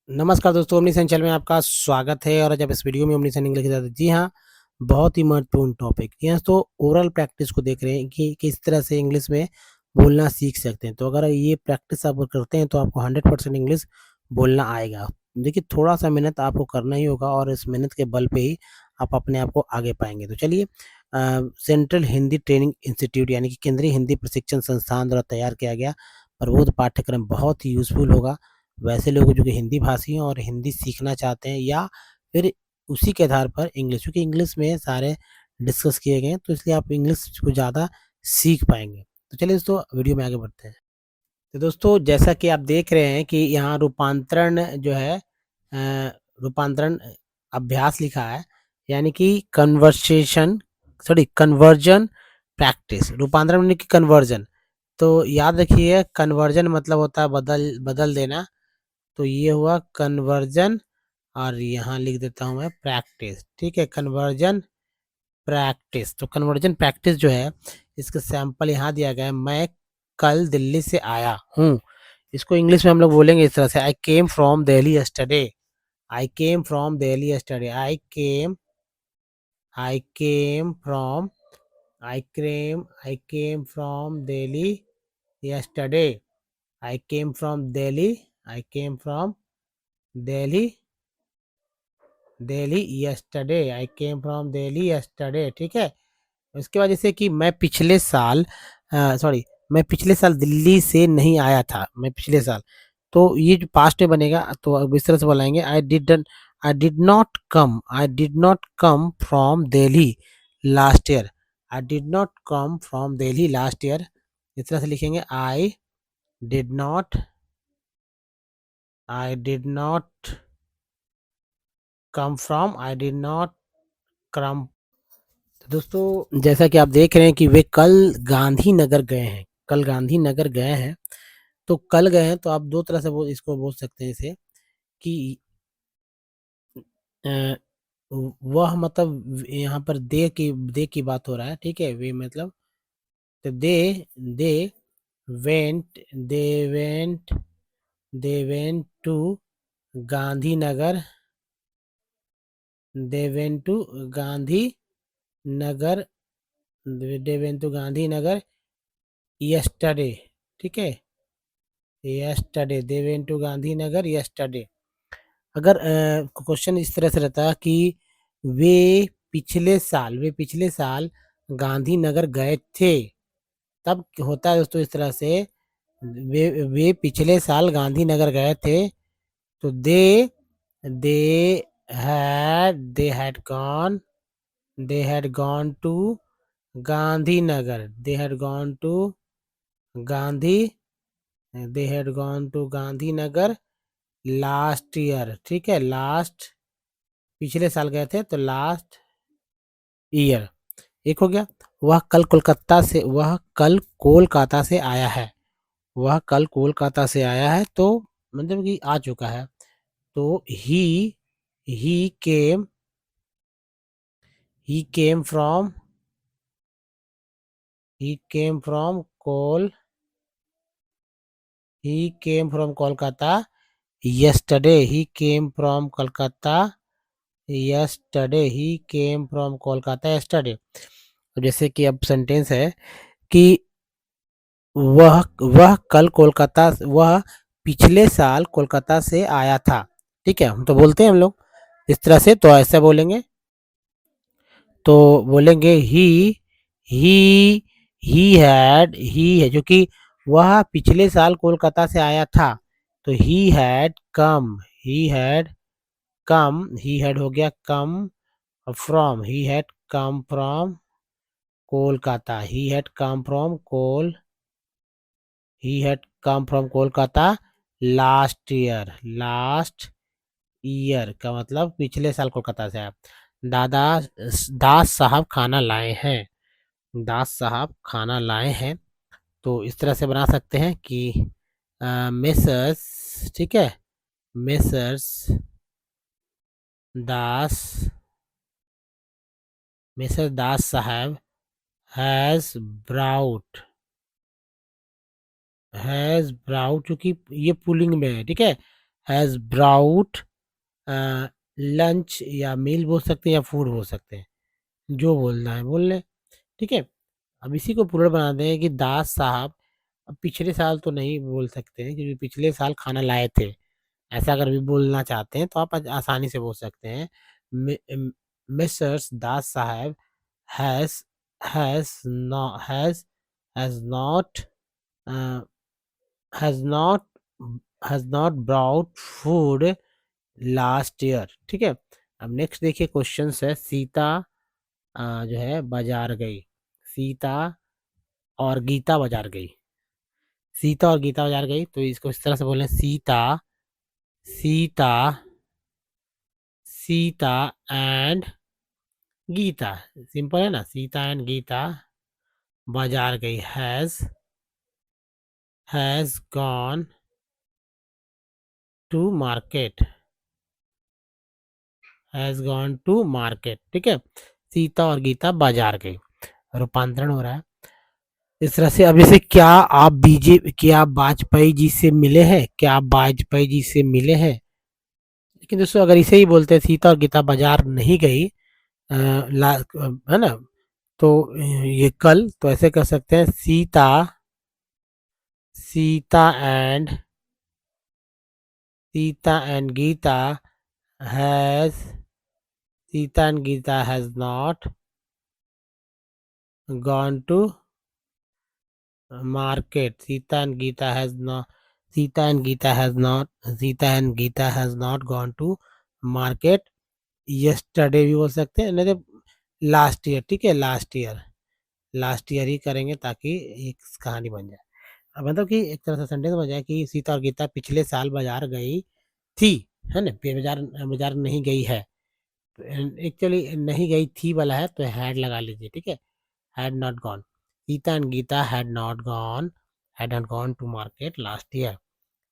नमस्कार दोस्तों, ओमनीसन चैनल में आपका स्वागत है। और जब इस वीडियो में ओमनीसन इंग्लिश के साथ जी हाँ, बहुत ही महत्वपूर्ण टॉपिक जी हाँ, तो ओरल प्रैक्टिस को देख रहे हैं कि किस तरह से इंग्लिश में बोलना सीख सकते हैं। तो अगर ये प्रैक्टिस आप करते हैं तो आपको 100% इंग्लिश बोलना आएगा। देखिए, थोड़ा सा मेहनत आपको करना ही होगा और इस मेहनत के बल पे ही आप अपने आप को आगे पाएंगे। तो चलिए, सेंट्रल हिंदी ट्रेनिंग इंस्टीट्यूट यानी कि केंद्रीय हिंदी प्रशिक्षण संस्थान द्वारा तैयार किया गया प्रबोध पाठ्यक्रम बहुत ही यूजफुल होगा वैसे लोग जो कि हिंदी भाषी हैं और हिंदी सीखना चाहते हैं, या फिर उसी के आधार पर इंग्लिश, क्योंकि इंग्लिश में सारे डिस्कस किए गए हैं, तो इसलिए आप इंग्लिश को ज़्यादा सीख पाएंगे। तो चलिए दोस्तों, वीडियो में आगे बढ़ते हैं। तो दोस्तों, जैसा कि आप देख रहे हैं कि यहाँ रूपांतरण जो है, रूपांतरण अभ्यास लिखा है, यानी कि कन्वर्जन प्रैक्टिस। रूपांतरण यानी कि कन्वर्जन। तो याद रखिए, कन्वर्जन मतलब होता है बदल बदल देना। तो ये हुआ कन्वर्जन, और यहाँ लिख देता हूँ मैं प्रैक्टिस। ठीक है, कन्वर्जन प्रैक्टिस। तो कन्वर्जन प्रैक्टिस जो है, इसका सैंपल यहाँ दिया गया है। मैं कल दिल्ली से आया हूँ। इसको इंग्लिश में हम लोग बोलेंगे इस तरह से, I came from Delhi yesterday. I came from Delhi yesterday. I came from I came from Delhi yesterday. I came from Delhi I came from Delhi Delhi yesterday. I came from Delhi yesterday. ठीक है। उसके बाद जैसे कि मैं पिछले साल दिल्ली से नहीं आया था। मैं पिछले साल, तो ये जो पास्ट में बनेगा, तो अब इस तरह से बोलेंगे, I did not come from Delhi last year. I did not come from Delhi last year. इस तरह से लिखेंगे, did not I did not I did not come. तो दोस्तों, जैसा कि आप देख रहे हैं कि वे कल गांधीनगर गए हैं। कल गांधीनगर गए हैं। तो कल गए हैं, तो आप दो तरह से इसको बोल सकते हैं इसे, कि अ, वह मतलब यहाँ पर दे की बात हो रहा है। ठीक है, वे मतलब, तो they went they went they went to Gandhinagar. They went to Gandhi Nagar. They went to Gandhinagar yesterday. ठीक है, yesterday. They went to Gandhinagar yesterday. अगर क्वेश्चन इस तरह से रहता कि वे वे पिछले साल गांधीनगर गए थे, तब होता है दोस्तों इस तरह से, वे पिछले साल गांधीनगर गए थे। तो they they had gone to Gandhinagar. Gandhi they had gone to Gandhinagar last year. ठीक है, लास्ट, पिछले साल गए थे, तो लास्ट ईयर। एक हो गया। वह कल कोलकाता से आया है। वह कल कोलकाता से आया है, तो मतलब कि आ चुका है। तो he came he came from he came from Kol he came from Kolkata yesterday. He came from Kolkata yesterday. He came from Kolkata yesterday. जैसे कि अब सेंटेंस है कि वह पिछले साल कोलकाता से आया था। ठीक है, हम तो बोलते हैं हम लोग इस तरह से, तो ऐसा बोलेंगे। तो बोलेंगे ही ही है, जो कि वह पिछले साल कोलकाता से आया था। तो ही हैड हो गया come from. Kolkata. He had come from Kolkata last year का मतलब पिछले साल कोलकाता से आया। दादा दास साहब खाना लाए हैं। दास साहब खाना लाए हैं। तो इस तरह से बना सकते हैं कि मिसेस, ठीक है, मिसेस दास मिसेस दास साहब हैज ब्राउट चूंकि ये पुलिंग में है। ठीक है, हैज़ ब्राउट लंच या मील बोल सकते हैं या फूड बोल सकते हैं, जो बोलना है बोल लें, ठीक है। अब इसी को पूरा बनाते हैं कि दास साहब अब पिछले साल तो नहीं बोल सकते हैं क्योंकि पिछले साल खाना लाए थे। ऐसा अगर भी बोलना चाहते हैं तो आप आसानी से बोल सकते हैं मिस्टर्स दास साहब हैज़ हैज़ नॉ has not has not has not brought food last year, ठीक है। अब नेक्स्ट देखिए क्वेश्चन है सीता जो है बाजार गई, सीता और गीता बाजार गई, सीता और गीता बाजार गई, तो इसको इस तरह से बोलें सीता सीता सीता एंड गीता, सिंपल है ना, सीता एंड गीता बाजार गई, has gone to market, has gone to market, ठीक है। सीता और गीता बाजार गई, रूपांतरण हो रहा है इस तरह से। अब जैसे क्या आप वाजपेयी जी से मिले हैं, क्या आप वाजपेयी जी से मिले हैं, लेकिन दोस्तों अगर इसे ही बोलते हैं सीता और गीता बाजार नहीं गई है ना, तो ये कल तो ऐसे कर सकते हैं Sita Sita and Gita has Sita and Gita has not gone to market, Sita and Gita has not gone to market yesterday भी बोल सकते हैं, नहीं तो लास्ट ईयर, ठीक है, लास्ट ईयर ही करेंगे ताकि एक कहानी बन जाए। अब मतलब कि एक तरह से सेंटेंस बन जाए कि सीता और गीता पिछले साल बाजार गई थी, है ना, बाजार बाजार नहीं गई है, एक्चुअली नहीं गई थी वाला है तो हैड लगा लीजिए, ठीक है, had not gone, Sita and Gita had not gone to market last year.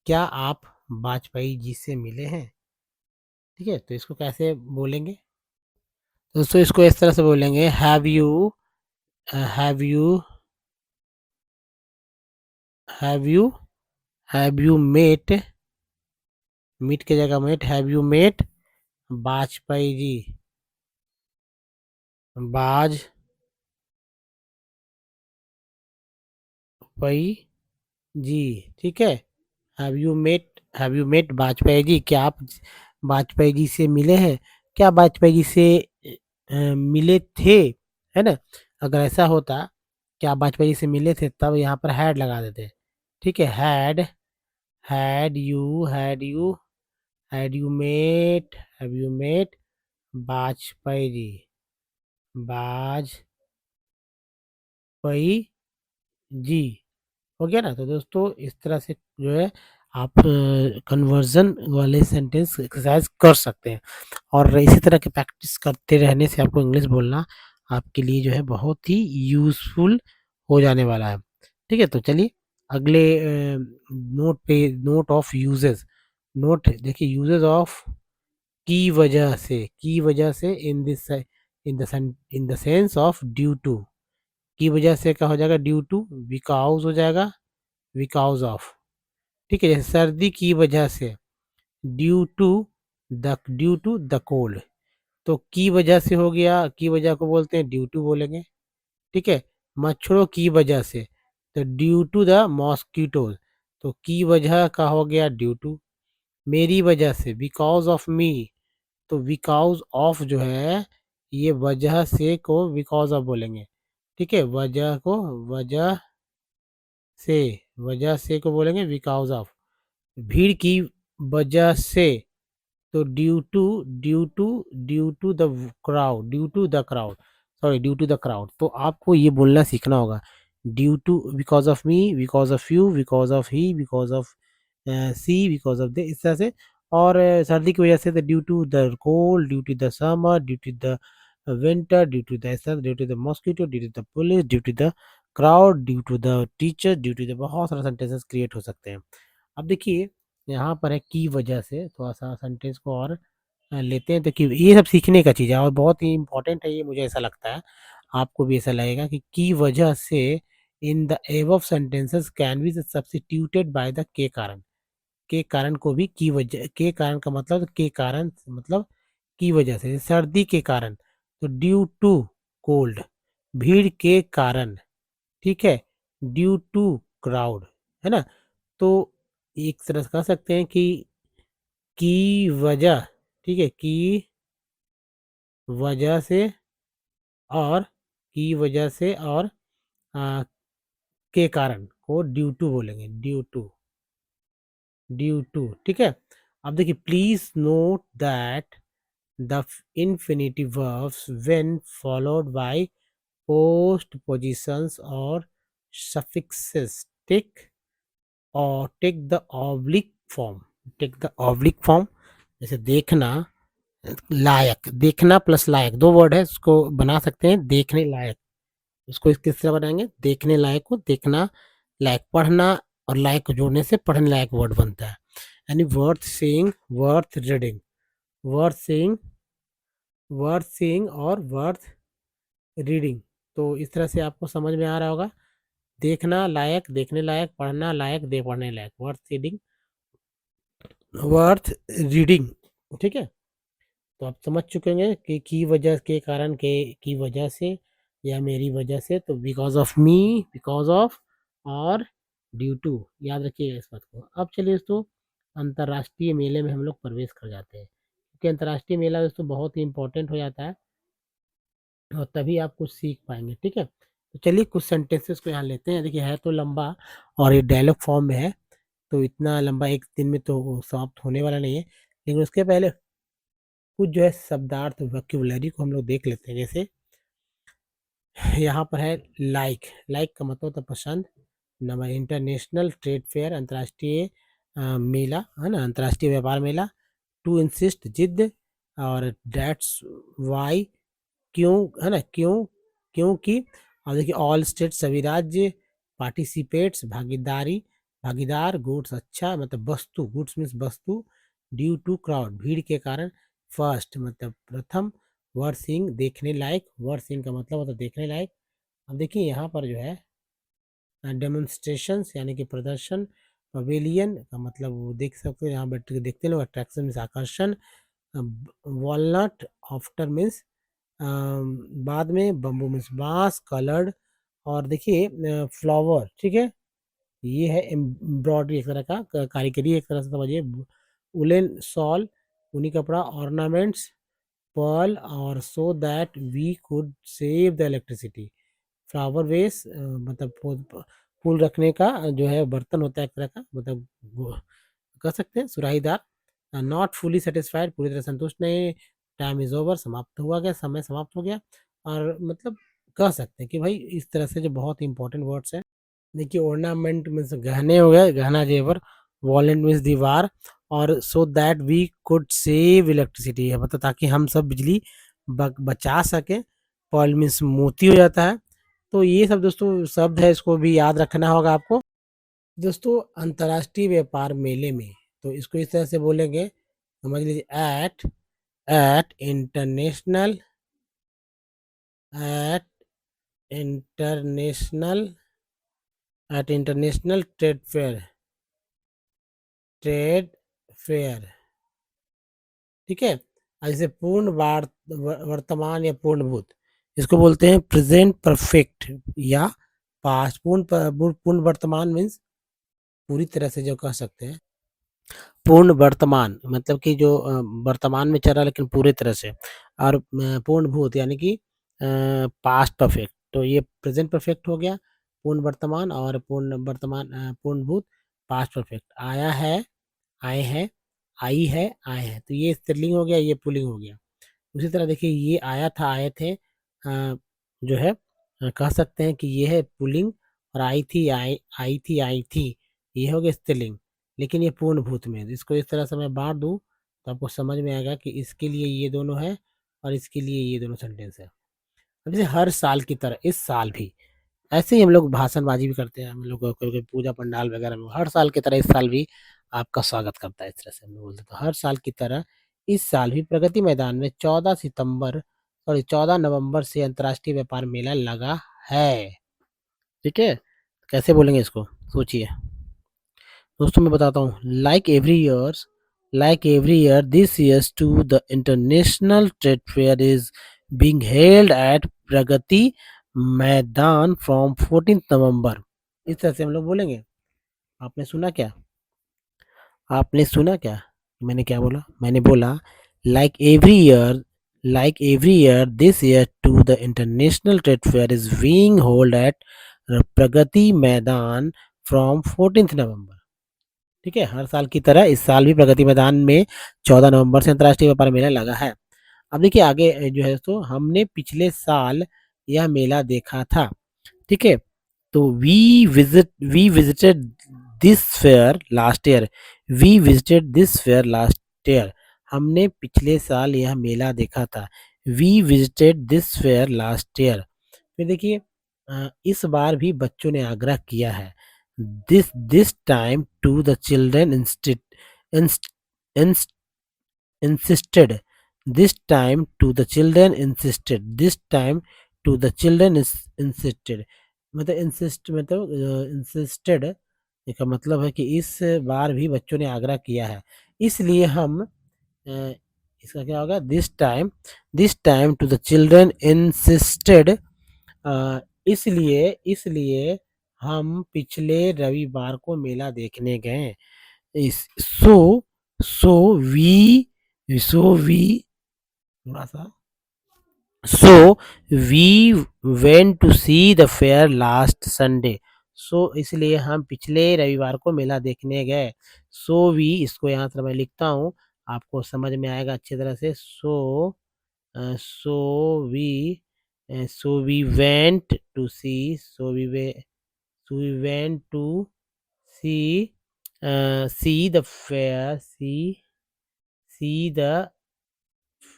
क्या आप वाजपेयी जी से मिले हैं, ठीक है, तो इसको कैसे बोलेंगे दोस्तों, इसको इस तरह से बोलेंगे have you have you have you meet की जगह met, have you met Vajpayee ji, Vajpayee ji, ठीक है। Have you met Vajpayee ji, क्या आप वाजपेयी जी से मिले हैं, क्या वाजपेयी जी से मिले थे, है ना। अगर ऐसा होता क्या वाजपेयी जी से मिले थे तब यहाँ पर हैड लगा देते, ठीक है, had you had you had you met have you met Vajpayee ji, Vajpayee ji, हो गया ना। तो दोस्तों इस तरह से जो है आप कन्वर्जन वाले सेंटेंस एक्सरसाइज कर सकते हैं और इसी तरह की प्रैक्टिस करते रहने से आपको इंग्लिश बोलना आपके लिए जो है बहुत ही यूज़फुल हो जाने वाला है, ठीक है। तो चलिए अगले नोट ऑफ यूजेस, नोट देखिए यूजेस ऑफ की वजह से in the sense of due to, की वजह से क्या हो जाएगा, ड्यू टू, बिकॉज हो जाएगा बिकॉज ऑफ, ठीक है। जैसे सर्दी की वजह से ड्यू टू द कोल्ड, तो की वजह से हो गया, की वजह को बोलते हैं ड्यू टू बोलेंगे, ठीक है। मच्छरों की वजह से तो ड्यू टू द मॉस्किटोज, तो की वजह का हो गया ड्यू टू। मेरी वजह से बिकॉज ऑफ मी, तो बिकॉज ऑफ जो है ये वजह से को बिकॉज ऑफ बोलेंगे, ठीक है, से वजह से को बोलेंगे बिकॉज ऑफ। भीड़ की वजह से तो ड्यू टू द क्राउड, तो आपको ये बोलना सीखना होगा due to, because of me, because of you, because of he, because of she, because of they, इस तरह से। और सर्दी की वजह से तो due to the cold, due to the summer, due to the winter, due to the due to the mosquito, due to the police, due to the crowd, due to the teacher, due to the, बहुत सारे sentences create हो सकते हैं। अब देखिए यहाँ पर है की वजह से, थोड़ा सा सेंटेंस को और लेते हैं, तो कि ये सब सीखने का चीज़ है और बहुत ही इंपॉर्टेंट है ये, मुझे ऐसा लगता है आपको भी ऐसा लगेगा कि की वजह से in the above sentences can be substituted by the के कारण, के कारण को भी की वजह, के कारण का मतलब के कारण मतलब की वजह से, सर्दी के कारण तो ड्यू टू कोल्ड, भीड़ के कारण, ठीक है, ड्यू टू क्राउड, है ना। तो एक तरह से कह सकते हैं कि की वजह, ठीक है, की वजह से, और की वजह से, और आ, के कारण को ड्यू टू बोलेंगे, ड्यू टू, ठीक है। अब देखिए, please note that the infinitive verbs when followed by postpositions or suffixes take the oblique form। जैसे देखना, लायक, देखना प्लस लायक, दो वर्ड है, इसको बना सकते हैं देखने लायक। इसको किस तरह बनाएंगे, देखने लायक को देखना लायक, पढ़ना और लायक को जोड़ने से पढ़ने लायक वर्ड बनता है। यानी worth seeing, worth reading, worth seeing, worth seeing और वर्थ रीडिंग। तो इस तरह से आपको समझ में आ रहा होगा, देखना लायक, देखने लायक, पढ़ना लायक, दे पढ़ने लायक, वर्थ रीडिंग, वर्थ रीडिंग, ठीक है। तो आप समझ चुके होंगे कि की वजह के कारण, के की वजह से या मेरी वजह से, तो because of me, because of, और ड्यू टू, याद रखिएगा इस बात को। अब चलिए दोस्तों, अंतर्राष्ट्रीय मेले में हम लोग प्रवेश कर जाते हैं, क्योंकि अंतर्राष्ट्रीय मेला दोस्तों बहुत ही इंपॉर्टेंट हो जाता है और तभी आप कुछ सीख पाएंगे, ठीक है। तो चलिए कुछ सेंटेंसेस को यहाँ लेते हैं। देखिए, है तो लंबा और ये डायलॉग फॉर्म में है, तो इतना लंबा एक दिन में तो समाप्त होने वाला नहीं है, लेकिन उसके पहले कुछ जो है शब्दार्थ, वोकैबुलरी को हम लोग देख लेते हैं। जैसे यहाँ पर है लाइक, लाइक का मतलब होता है पसंद। नंबर, इंटरनेशनल ट्रेड फेयर, अंतर्राष्ट्रीय मेला, है ना, अंतर्राष्ट्रीय व्यापार मेला। टू इंसिस्ट, जिद, और दैट्स वाई, क्यों, है ना, क्यों, क्योंकि। और देखिए, ऑल स्टेट, सभी राज्य। पार्टिसिपेट्स, भागीदारी, भागीदार। गुड्स, अच्छा मतलब वस्तु, गुड्स मीन्स वस्तु। ड्यू टू क्राउड, भीड़ के कारण। फर्स्ट मतलब प्रथम। वर्थ सीइंग, देखने लायक, वर्थ सीइंग का मतलब होता है देखने लायक। अब देखिए यहाँ पर जो है डेमोन्स्ट्रेशंस यानी कि प्रदर्शन। पवेलियन का मतलब वो देख सकते हो, यहाँ बैठ के देखते हैं लोग, अट्रैक्शन मीन्स आकर्षण। वॉलनट, आफ्टर मीन्स बाद में। बम्बू मीन्स बांस, कलर्ड। और देखिए फ्लावर, ठीक है, ये है एम्ब्रॉयडरी, एक तरह का कारीगरी, एक तरह से समझिए। उलेन शॉल, ऊनी कपड़ा। ऑर्नामेंट्स, पर्ल, और so that we could save the electricity. Flower vase मतलब फूल रखने का जो है बर्तन होता है, एक तरह का, मतलब कह सकते हैं सुराहीदार। नॉट फुली सेटिस्फाइड, पूरी तरह संतुष्ट नहीं। टाइम इज ओवर, समाप्त हुआ गया, समय समाप्त हो गया। और मतलब कह सकते हैं कि भाई इस तरह से जो बहुत इंपॉर्टेंट वर्ड्स हैं। देखिए, ऑर्नामेंट मीन्स गहने हो गए, गहना जेवर। वॉलेंट मीन्स दीवार। और so that we could save electricity है, मतलब ताकि हम सब बिजली बचा सके। पर्ल मीन्स मोती हो जाता है। तो ये सब दोस्तों शब्द है, इसको भी याद रखना होगा आपको। दोस्तों, अंतर्राष्ट्रीय व्यापार मेले में, तो इसको इस तरह से बोलेंगे, समझ लीजिए। At international, at international, at international trade fair, ठीक है। जैसे पूर्ण वर्तमान या पूर्णभूत, इसको बोलते हैं प्रेजेंट परफेक्ट या पास्ट। पूर्ण वर्तमान मीन्स पूरी तरह से जो कह सकते हैं, पूर्ण वर्तमान मतलब कि जो वर्तमान में चल रहा है लेकिन पूरे तरह से। और पूर्ण भूत यानी कि पास्ट परफेक्ट, तो ये प्रेजेंट परफेक्ट हो गया, पूर्ण वर्तमान, और पूर्ण वर्तमान, पूर्ण भूत, पास्ट परफेक्ट। आया है, आए हैं, आई है, आए हैं, तो ये स्त्रीलिंग हो गया, ये पुल्लिंग हो गया। उसी तरह देखिए, ये आया था, आए थे, जो है कह सकते हैं कि ये है पुल्लिंग। और आई थी, आई थी, आई थी, ये हो गया स्त्रीलिंग। लेकिन ये पूर्ण भूत में, इसको इस तरह से मैं बांट दूं तो आपको समझ में आएगा कि इसके लिए ये दोनों है और इसके लिए ये दोनों सेंटेंस है। अब जैसे हर साल की तरह इस साल भी, ऐसे ही हम लोग भाषणबाजी भी करते हैं, हम लोग कोई पूजा पंडाल वगैरह में, हर साल की तरह इस साल भी आपका स्वागत करता है, इस तरह से हम लोग बोलते हैं। तो हर साल की तरह इस साल भी प्रगति मैदान में 14 नवंबर से अंतर्राष्ट्रीय व्यापार मेला लगा है, ठीक है। कैसे बोलेंगे इसको, सोचिए। दोस्तों मैं बताता हूँ, like every year this year's to the international trade fair is being held at Pragati Maidan from 14th नवंबर। इस तरह से हम लोग बोलेंगे। आपने सुना क्या? आपने सुना क्या? मैंने क्या बोला? मैंने बोला like every year this year to the international trade fair is being held at Pragati Maidan from 14th नवंबर। ठीक है, हर साल की तरह इस साल भी प्रगति मैदान में 14 नवंबर से अंतर्राष्ट्रीय व्यापार मेला लगा है। अब देखिए आगे जो है तो हमने पिछले साल यह मेला देखा था। ठीक है, तो we visited this fair last year. We visited this fair last year. हमने पिछले साल यह मेला देखा था। We visited this fair last year. फिर देखिए इस बार भी बच्चों ने आग्रह किया है। This time to the children insisted this time to the children insisted this time to the children is insisted मतलब insist मतलब insisted इसका मतलब है कि इस बार भी बच्चों ने आग्रह किया है, इसलिए हम इसका क्या होगा, this time to the children insisted, इसलिए इसलिए हम पिछले रविवार को मेला देखने गए। इस सो वी सो वी थोड़ा सा so we went to see the fair last Sunday. So इसलिए हम पिछले रविवार को मेला देखने गए। सो वी इसको यहाँ से मैं लिखता हूँ, आपको समझ में आएगा अच्छी तरह से। So we so we went to see so we went to see see the fair see the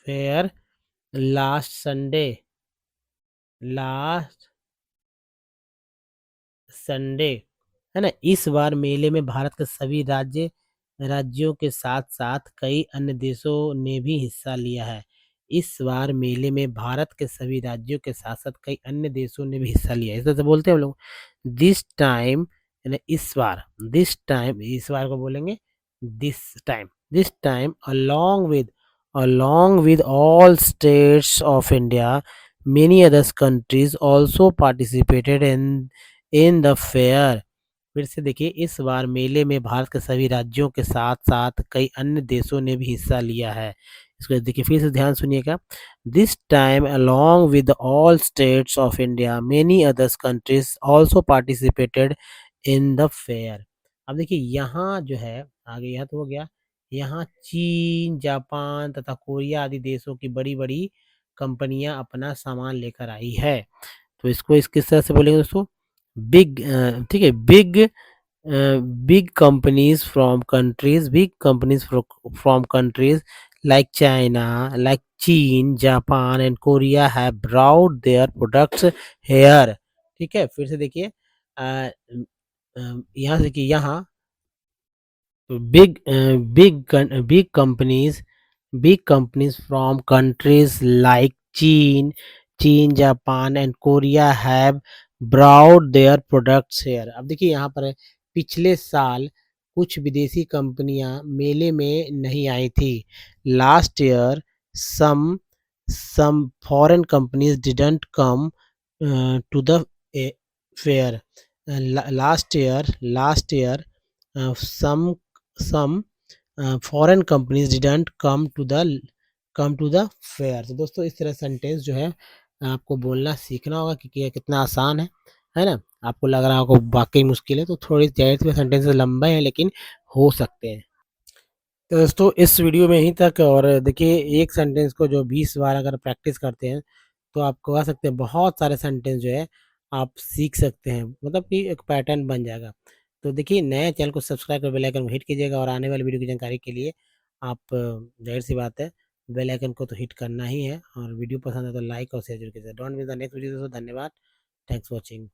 fair last Sunday, है ना। इस बार मेले में भारत के सभी राज्यों के साथ साथ कई अन्य देशों ने भी हिस्सा लिया है। इस बार मेले में भारत के सभी राज्यों के साथ साथ कई अन्य देशों ने भी हिस्सा लिया है। इस तरह से बोलते हैं हम लोग। दिस टाइम यानी इस बार को बोलेंगे this time along with all states of India, many other countries also participated in the fair। फिर से देखिए, इस बार मेले में भारत के सभी राज्यों के साथ साथ कई अन्य देशों ने भी हिस्सा लिया है। इसको देखिए फिर से ध्यान सुनिएगा। This time along with all states of India, many other countries also participated in the fair। अब देखिए यहाँ जो है, आगे यह तो हो गया। यहाँ चीन, जापान तथा कोरिया आदि देशों की बड़ी-बड़ी कंपनियां अपना सामान लेकर आई है। तो इसको किस तरह से बोलेंगे दोस्तों? ठीक है, big companies from countries like China, like चीन, Japan and Korea have brought their products here। ठीक है, फिर से देखिए यहाँ से कि यहाँ big companies from countries like चीन, Japan and Korea have brought their products here। अब देखिए यहाँ पर पिछले साल कुछ विदेशी कंपनियां मेले में नहीं आई थी। Last year some foreign companies didn't come to the fair। last year some foreign companies didn't come to the fair। तो दोस्तों इस तरह सेंटेंस जो है आपको बोलना सीखना होगा कि ये कितना आसान है ना। आपको लग रहा होगा वाकई मुश्किल है, तो थोड़ी ज़ाहिर सी सेंटेंस लंबे हैं लेकिन हो सकते हैं। तो दोस्तों इस वीडियो में यहीं तक। और देखिए एक सेंटेंस को जो 20 बार अगर प्रैक्टिस करते हैं तो आप कह सकते हैं बहुत सारे सेंटेंस जो है आप सीख सकते हैं, मतलब कि एक पैटर्न बन जाएगा। तो देखिए नए चैनल को सब्सक्राइब कर बेल आइकन को हिट कीजिएगा, और आने वाली वीडियो की जानकारी के लिए आप जाहिर सी बात है बेल आइकन को तो हिट करना ही है, और वीडियो पसंद है तो लाइक और शेयर जरूर कीजिएगा। Don't miss the next video दोस्तों। धन्यवाद। Thanks for watching.